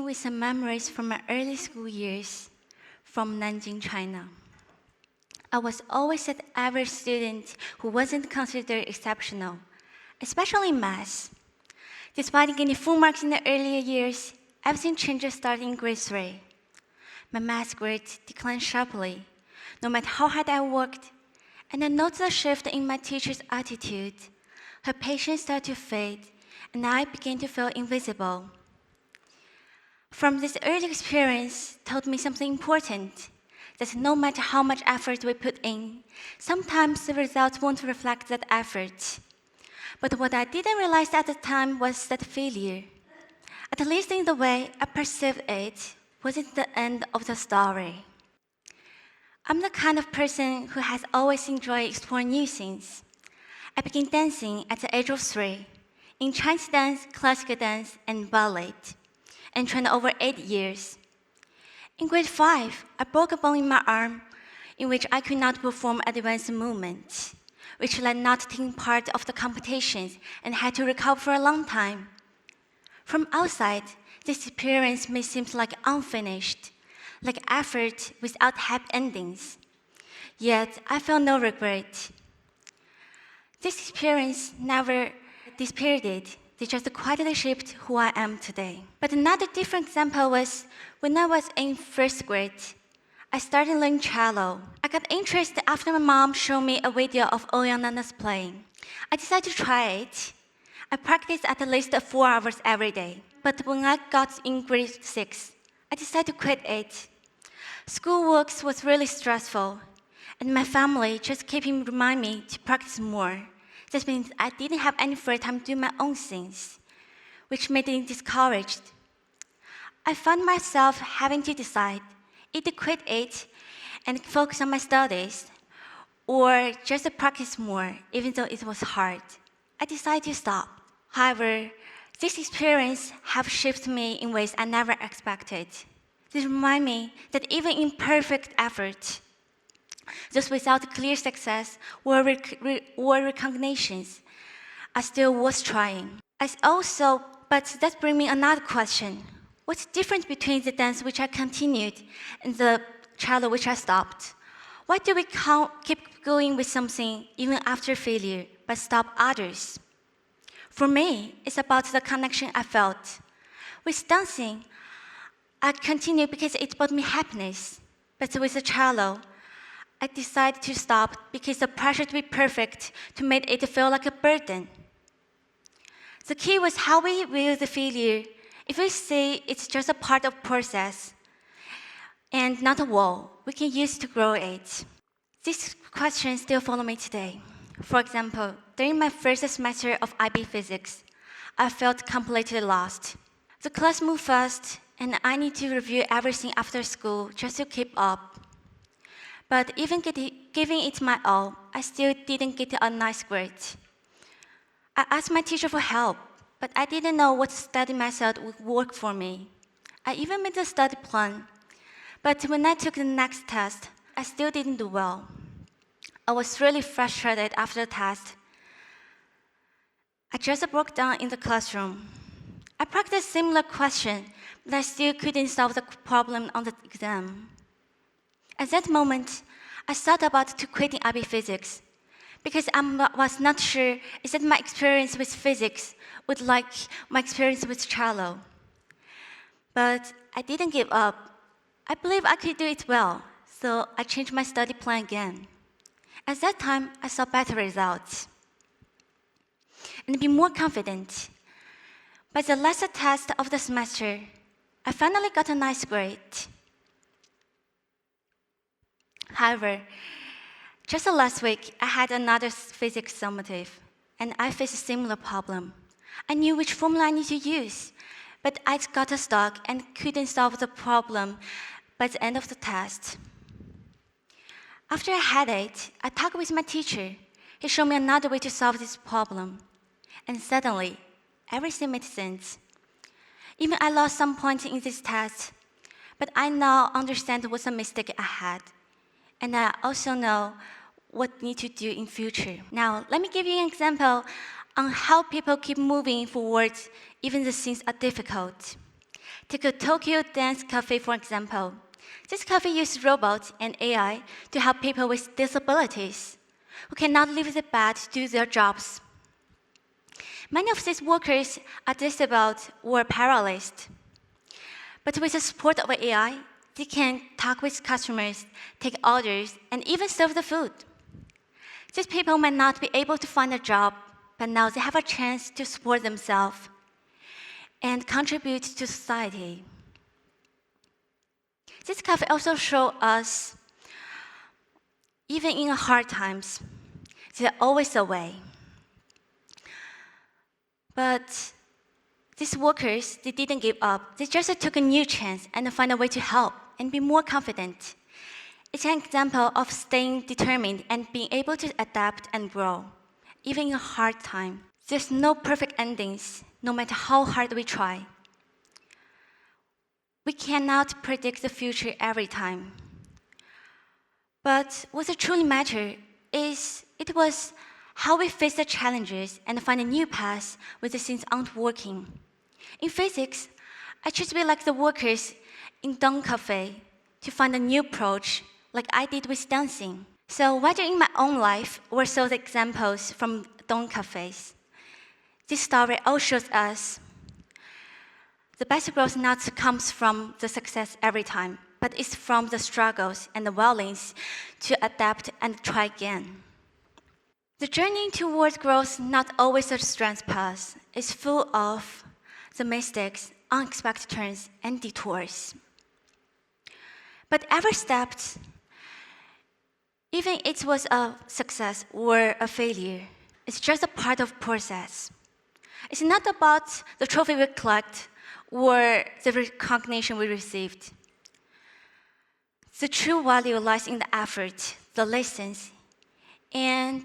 with some memories from my early school years from Nanjing, China. I was always an average student who wasn't considered exceptional, especially in math. Despite getting full marks in the earlier years, everything changed starting in grade 3. My math grades declined sharply, no matter how hard I worked, and I noticed a shift in my teacher's attitude. Her patience started to fade, and I began to feel invisible. From this early experience taught me something important, that no matter how much effort we put in, sometimes the results won't reflect that effort. But what I didn't realize at the time was that failure, at least in the way I perceived it, wasn't the end of the story. I'm the kind of person who has always enjoyed exploring new things. I began dancing at the age of 3, in Chinese dance, classical dance, and ballet, and trained over 8 years. In grade 5, I broke a bone in my arm in which I could not perform advanced movements, which led not taking part of the competitions and had to recover for a long time. From outside, this experience may seem like unfinished, like effort without happy endings. Yet, I felt no regret. This experience never dispirited. They just quietly shaped who I am today. But another different example was when I was in first grade. I started learning cello. I got interested after my mom showed me a video of Ouyang Nanas playing. I decided to try it. I practiced at least 4 hours every day. But when I got in grade 6, I decided to quit it. Schoolwork was really stressful, and my family just kept reminding me to practice more. That means I didn't have any free time to do my own things, which made me discouraged. I found myself having to decide either quit it and focus on my studies, or just to practice more, even though it was hard. I decided to stop. However, this experience has shaped me in ways I never expected. This reminds me that even in perfect effort, just without clear success or recognitions, I still was trying. But that brings me another question. What's the difference between the dance which I continued and the cello which I stopped? Why do we keep going with something even after failure, but stop others? For me, it's about the connection I felt. With dancing, I continued because it brought me happiness. But with the cello, I decided to stop because the pressure to be perfect to make it feel like a burden. The key was how we view the failure. If we say it's just a part of process and not a wall, we can use to grow it. These questions still follow me today. For example, during my first semester of IB Physics, I felt completely lost. The class moved fast, and I need to review everything after school just to keep up. But even giving it my all, I still didn't get a nice grade. I asked my teacher for help, but I didn't know what study method would work for me. I even made a study plan, but when I took the next test, I still didn't do well. I was really frustrated after the test. I just broke down in the classroom. I practiced similar questions, but I still couldn't solve the problem on the exam. At that moment, I thought about to quitting IB Physics because I was not sure is that my experience with physics would like my experience with cello. But I didn't give up. I believe I could do it well, so I changed my study plan again. At that time, I saw better results and be more confident. By the last test of the semester, I finally got a nice grade. However, just last week, I had another physics summative, and I faced a similar problem. I knew which formula I need to use, but I got stuck and couldn't solve the problem by the end of the test. After I had it, I talked with my teacher. He showed me another way to solve this problem, and suddenly, everything made sense. Even I lost some points in this test, but I now understand what's a mistake I had. And I also know what I need to do in future. Now, let me give you an example on how people keep moving forward even the things are difficult. Take a Tokyo Dance Cafe, for example. This cafe uses robots and AI to help people with disabilities who cannot leave the bed to do their jobs. Many of these workers are disabled or paralyzed. But with the support of AI, they can talk with customers, take orders, and even serve the food. These people might not be able to find a job, but now they have a chance to support themselves and contribute to society. This cafe also shows us, even in hard times, there's always a way. But these workers, they didn't give up. They just took a new chance and found a way to help and be more confident. It's an example of staying determined and being able to adapt and grow, even in a hard time. There's no perfect endings, no matter how hard we try. We cannot predict the future every time. But what truly matters is it was how we face the challenges and find a new path when the things aren't working. In physics, I choose to be like the workers in Dawn Cafe to find a new approach like I did with dancing. So whether in my own life or so the examples from Dawn Cafes, this story all shows us the best growth not comes from the success every time, but it's from the struggles and the willingness to adapt and try again. The journey towards growth not always a straight path. It's full of the mistakes, unexpected turns, and detours. But every step, even it was a success or a failure, it's just a part of process. It's not about the trophy we collect or the recognition we received. The true value lies in the effort, the lessons, and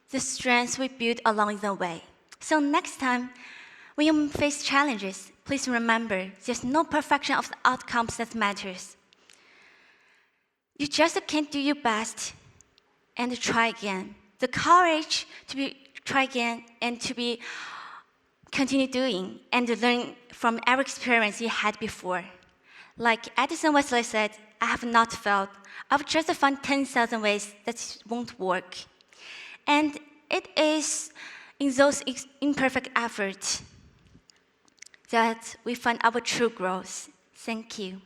the strengths we build along the way. So next time, when you face challenges, please remember there's no perfection of the outcomes that matters. You just can't do your best and try again. The courage to try again and to continue doing and learn from every experience you had before. Like Edison Wesley said, I have not failed. I've just found 10,000 ways that won't work. And it is in those imperfect efforts that we find our true growth. Thank you.